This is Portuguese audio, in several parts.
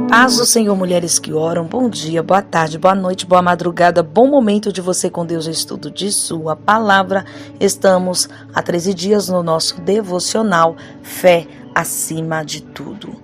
Paz do Senhor, mulheres que oram, bom dia, boa tarde, boa noite, boa madrugada, bom momento de você com Deus, estudo de sua palavra. Estamos há 13 dias no nosso devocional Fé Acima de Tudo.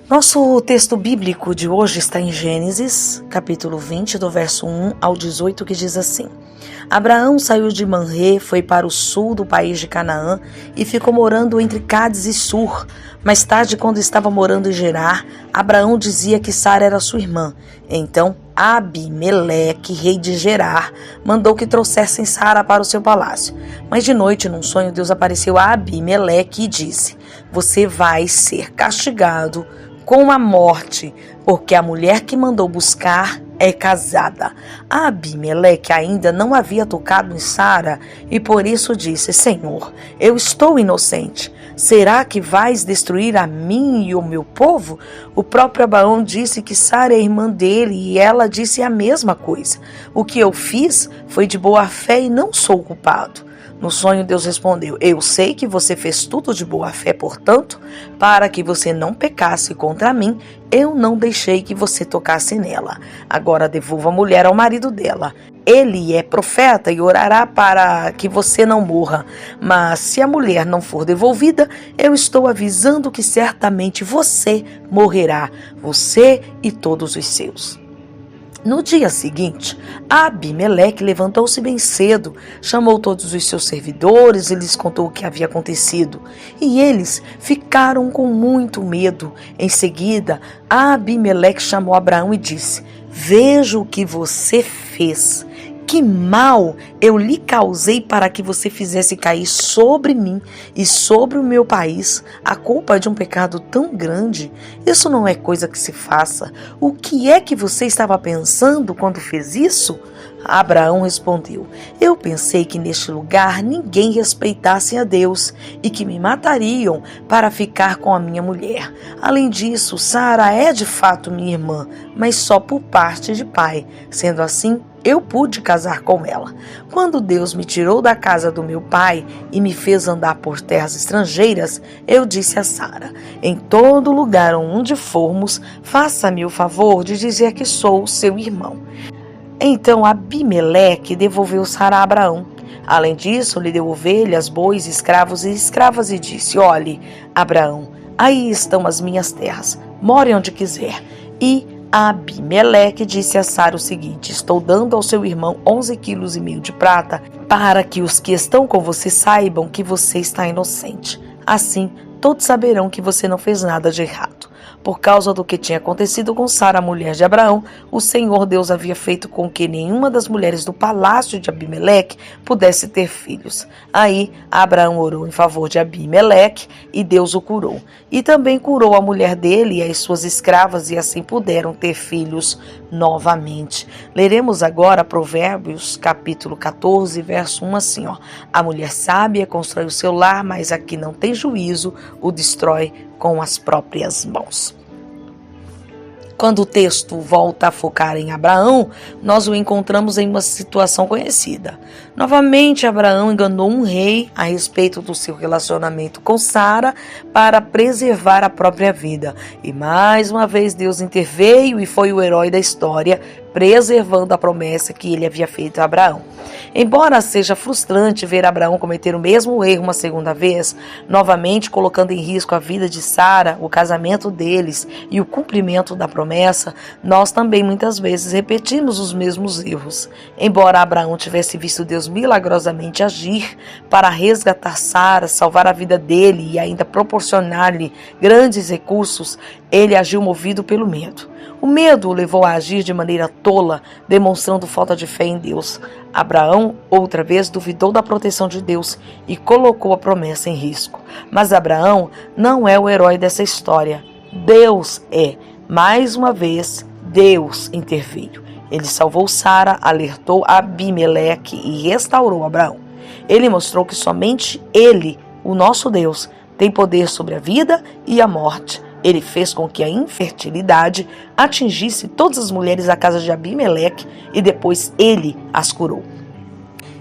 Nosso texto bíblico de hoje está em Gênesis, capítulo 20, do verso 1 ao 18, que diz assim: Abraão saiu de Manrê, foi para o sul do país de Canaã e ficou morando entre Cádiz e Sur. Mais tarde, quando estava morando em Gerar, Abraão dizia que Sara era sua irmã. Então, Abimeleque, rei de Gerar, mandou que trouxessem Sara para o seu palácio. Mas de noite, num sonho, Deus apareceu a Abimeleque e disse: Você vai ser castigado com a morte, porque a mulher que mandou buscar é casada. Abimeleque ainda não havia tocado em Sara e por isso disse: Senhor, eu estou inocente. Será que vais destruir a mim e o meu povo? O próprio Abraão disse que Sara é irmã dele e ela disse a mesma coisa. O que eu fiz foi de boa fé e não sou culpado. No sonho, Deus respondeu: Eu sei que você fez tudo de boa fé, portanto, para que você não pecasse contra mim, eu não deixei que você tocasse nela. Agora devolva a mulher ao marido dela. Ele é profeta e orará para que você não morra. Mas se a mulher não for devolvida, eu estou avisando que certamente você morrerá, você e todos os seus. No dia seguinte, Abimeleque levantou-se bem cedo, chamou todos os seus servidores e lhes contou o que havia acontecido. E eles ficaram com muito medo. Em seguida, Abimeleque chamou Abraão e disse: Veja o que você fez. Que mal eu lhe causei para que você fizesse cair sobre mim e sobre o meu país a culpa de um pecado tão grande. Isso não é coisa que se faça. O que é que você estava pensando quando fez isso? Abraão respondeu: Eu pensei que neste lugar ninguém respeitasse a Deus e que me matariam para ficar com a minha mulher. Além disso, Sara é de fato minha irmã, mas só por parte de pai. Sendo assim, eu pude casar com ela. Quando Deus me tirou da casa do meu pai e me fez andar por terras estrangeiras, eu disse a Sara: Em todo lugar onde formos, faça-me o favor de dizer que sou seu irmão. Então Abimeleque devolveu Sara a Abraão. Além disso, lhe deu ovelhas, bois, escravos e escravas e disse: Olhe, Abraão, aí estão as minhas terras, more onde quiser. E Abimeleque disse a Sara o seguinte: Estou dando ao seu irmão 11,5 quilos de prata, para que os que estão com você saibam que você está inocente. Assim, todos saberão que você não fez nada de errado. Por causa do que tinha acontecido com Sara, a mulher de Abraão, o Senhor Deus havia feito com que nenhuma das mulheres do palácio de Abimeleque pudesse ter filhos. Aí Abraão orou em favor de Abimeleque e Deus o curou. E também curou a mulher dele e as suas escravas, e assim puderam ter filhos novamente. Leremos agora Provérbios capítulo 14, verso 1 assim: A mulher sábia constrói o seu lar, mas a que não tem juízo o destrói com as próprias mãos. Quando o texto volta a focar em Abraão, nós o encontramos em uma situação conhecida. Novamente, Abraão enganou um rei a respeito do seu relacionamento com Sara para preservar a própria vida. E mais uma vez Deus interveio e foi o herói da história, preservando a promessa que ele havia feito a Abraão. Embora seja frustrante ver Abraão cometer o mesmo erro uma segunda vez, novamente colocando em risco a vida de Sara, o casamento deles e o cumprimento da promessa, nós também muitas vezes repetimos os mesmos erros. Embora Abraão tivesse visto Deus milagrosamente agir para resgatar Sara, salvar a vida dele e ainda proporcionar-lhe grandes recursos, ele agiu movido pelo medo. O medo o levou a agir de maneira tola, demonstrando falta de fé em Deus. Abraão, outra vez, duvidou da proteção de Deus e colocou a promessa em risco. Mas Abraão não é o herói dessa história. Deus é. Mais uma vez, Deus interveio. Ele salvou Sara, alertou Abimeleque e restaurou Abraão. Ele mostrou que somente Ele, o nosso Deus, tem poder sobre a vida e a morte. Ele fez com que a infertilidade atingisse todas as mulheres da casa de Abimeleque e depois ele as curou.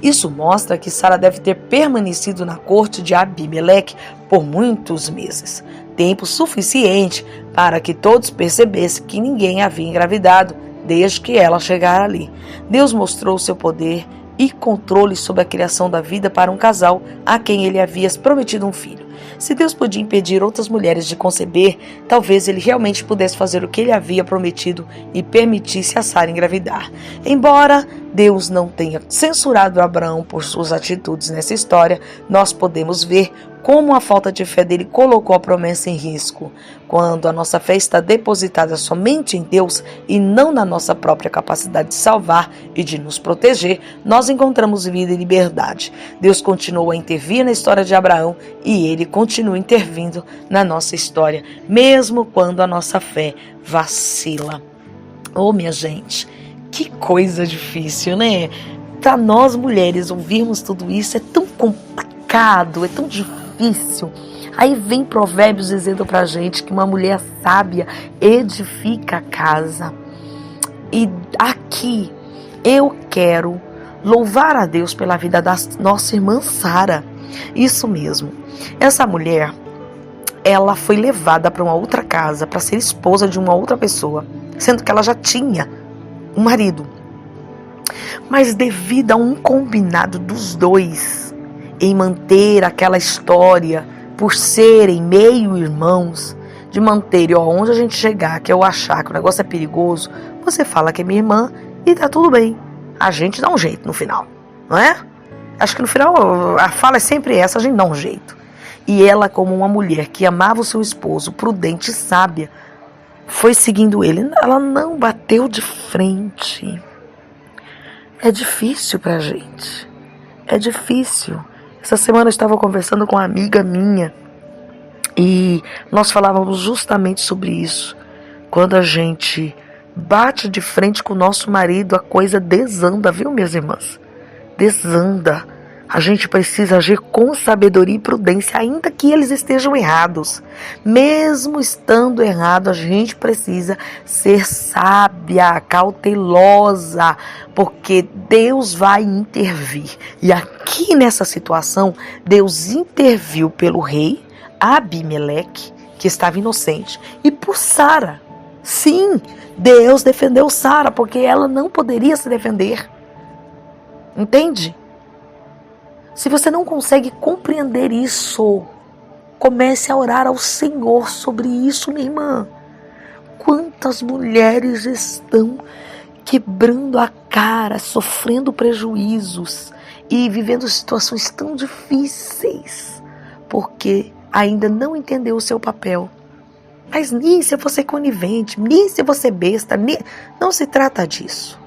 Isso mostra que Sara deve ter permanecido na corte de Abimeleque por muitos meses. tempo suficiente para que todos percebessem que ninguém havia engravidado desde que ela chegara ali. Deus mostrou seu poder e controle sobre a criação da vida para um casal a quem ele havia prometido um filho. Se Deus podia impedir outras mulheres de conceber, talvez ele realmente pudesse fazer o que ele havia prometido e permitisse a Sara engravidar. Embora Deus não tenha censurado Abraão por suas atitudes nessa história, nós podemos ver como a falta de fé dele colocou a promessa em risco. Quando a nossa fé está depositada somente em Deus e não na nossa própria capacidade de salvar e de nos proteger, nós encontramos vida e liberdade. Deus continua a intervir na história de Abraão e ele continua intervindo na nossa história, mesmo quando a nossa fé vacila. Oh, minha gente, que coisa difícil, né? Para nós mulheres ouvirmos tudo isso é tão complicado, é tão difícil. Aí vem Provérbios dizendo pra gente que uma mulher sábia edifica a casa. E aqui eu quero louvar a Deus pela vida da nossa irmã Sara. Isso mesmo. Essa mulher, ela foi levada para uma outra casa para ser esposa de uma outra pessoa, sendo que ela já tinha um marido. Mas devido a um combinado dos dois em manter aquela história, por serem meio-irmãos, de manter, onde a gente chegar, que eu achar que o negócio é perigoso, você fala que é minha irmã e tá tudo bem. A gente dá um jeito no final, não é? Acho que no final a fala é sempre essa, a gente dá um jeito. E ela, como uma mulher que amava o seu esposo, prudente e sábia, foi seguindo ele. Ela não bateu de frente. É difícil pra gente. É difícil. Essa semana eu estava conversando com uma amiga minha e nós falávamos justamente sobre isso. Quando a gente bate de frente com o nosso marido, a coisa desanda, viu, minhas irmãs? Desanda. A gente precisa agir com sabedoria e prudência, ainda que eles estejam errados. Mesmo estando errado, a gente precisa ser sábia, cautelosa, porque Deus vai intervir. E aqui nessa situação, Deus interviu pelo rei Abimeleque, que estava inocente, e por Sara. Sim, Deus defendeu Sara, porque ela não poderia se defender. Entende? Se você não consegue compreender isso, comece a orar ao Senhor sobre isso, minha irmã. Quantas mulheres estão quebrando a cara, sofrendo prejuízos e vivendo situações tão difíceis, porque ainda não entendeu o seu papel. Mas nem se você é conivente, nem se você é besta, não se trata disso.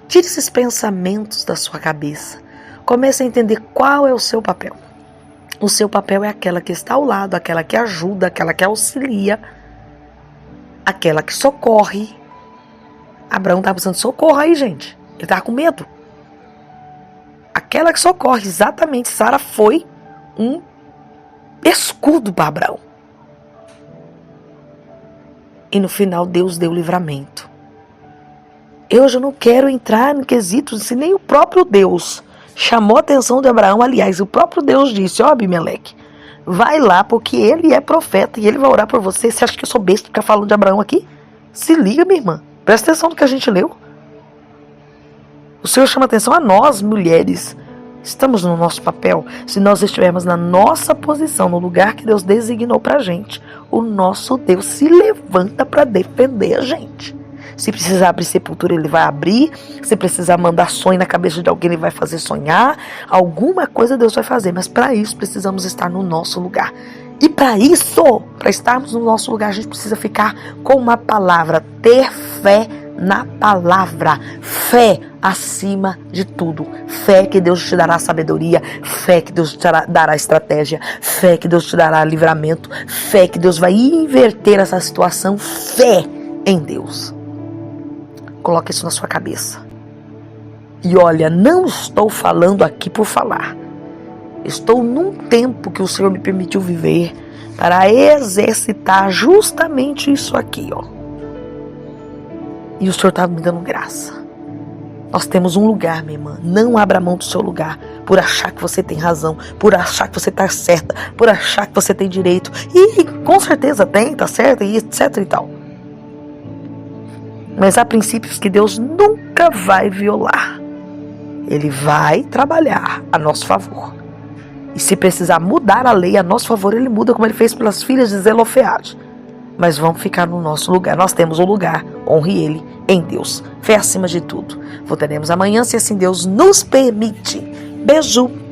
Tire esses pensamentos da sua cabeça. Comece a entender qual é o seu papel. O seu papel é aquela que está ao lado, aquela que ajuda, aquela que auxilia, aquela que socorre. Abraão estava precisando de socorro aí, gente. Ele estava com medo. Aquela que socorre, exatamente. Sara foi um escudo para Abraão. E no final Deus deu livramento. Eu já não quero entrar no quesito se nem o próprio Deus chamou a atenção de Abraão. Aliás, o próprio Deus disse: ó, Abimeleque, vai lá, porque ele é profeta e ele vai orar por você. Você acha que eu sou besta ficar falando de Abraão aqui? Se liga, minha irmã. Presta atenção no que a gente leu. O Senhor chama atenção a nós, mulheres. Estamos no nosso papel. Se nós estivermos na nossa posição, no lugar que Deus designou pra gente, o nosso Deus se levanta para defender a gente. Se precisar abrir sepultura, ele vai abrir. Se precisar mandar sonho na cabeça de alguém, ele vai fazer sonhar. Alguma coisa Deus vai fazer. Mas para isso, precisamos estar no nosso lugar. E para isso, para estarmos no nosso lugar, a gente precisa ficar com uma palavra. Ter fé na palavra. Fé acima de tudo. Fé que Deus te dará sabedoria. Fé que Deus te dará estratégia. Fé que Deus te dará livramento. Fé que Deus vai inverter essa situação. Fé em Deus. Coloque isso na sua cabeça. E olha, não estou falando aqui por falar. Estou num tempo que o Senhor me permitiu viver para exercitar justamente isso aqui, ó. E o Senhor está me dando graça. Nós temos um lugar, minha irmã. Não abra mão do seu lugar. por achar que você tem razão, por achar que você tá certa, por achar que você tem direito. E com certeza tem, tá certo, e etc e tal. Mas há princípios que Deus nunca vai violar. Ele vai trabalhar a nosso favor. E se precisar mudar a lei a nosso favor, ele muda, como ele fez pelas filhas de Zelofeade. Mas vamos ficar no nosso lugar. Nós temos um lugar. Honre ele em Deus. Fé acima de tudo. Voltaremos amanhã, se assim Deus nos permite. Beijo.